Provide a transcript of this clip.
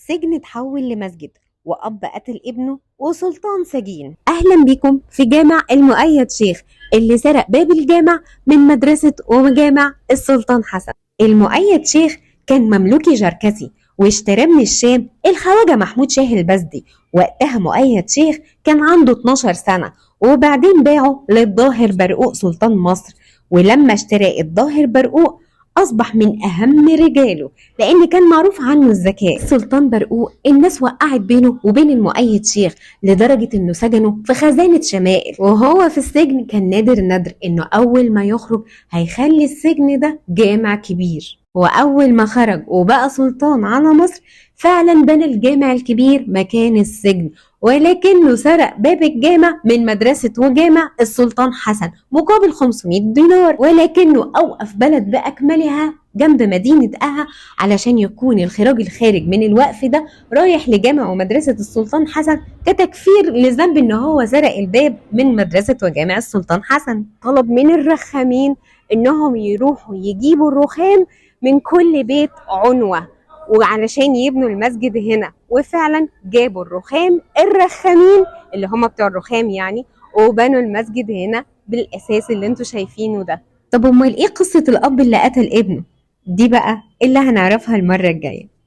سجن اتحول لمسجد، وأب قتل ابنه، وسلطان سجين. أهلا بكم في جامع المؤيد شيخ اللي سرق باب الجامع من مدرسة وجامع السلطان حسن. المؤيد شيخ كان مملوكي جركسي، واشتراه من الشام الخواجة محمود شاه البزدي. وقتها مؤيد شيخ كان عنده 12 سنة، وبعدين باعه للظاهر برقوق سلطان مصر. ولما اشترى الظاهر برقوق أصبح من أهم رجاله، لأن كان معروف عنه الذكاء. سلطان برقوق الناس وقعت بينه وبين المؤيد شيخ لدرجة إنه سجنه في خزانة شمائل، وهو في السجن كان نادر الندر إنه أول ما يخرج هيخلي السجن ده جامع كبير. وأول ما خرج وبقى سلطان على مصر فعلا بنى الجامع الكبير مكان السجن، ولكنه سرق باب الجامع من مدرسة وجامع السلطان حسن مقابل 500 دينار، ولكنه أوقف بلد بأكملها جنب مدينة أها علشان يكون الخراج الخارج من الوقف ده رايح لجامع ومدرسة السلطان حسن كتكفير لذنب إن هو سرق الباب من مدرسة وجامع السلطان حسن. طلب من الرخامين إنهم يروحوا يجيبوا الرخام من كل بيت عنوة وعلشان يبنوا المسجد هنا، وفعلا جابوا الرخامين اللي هم بتوع الرخام يعني، وبنوا المسجد هنا بالاساس اللي انتوا شايفينه ده. طب امال ايه قصة الاب اللي قتل ابنه؟ دي بقى اللي هنعرفها المرة الجاية.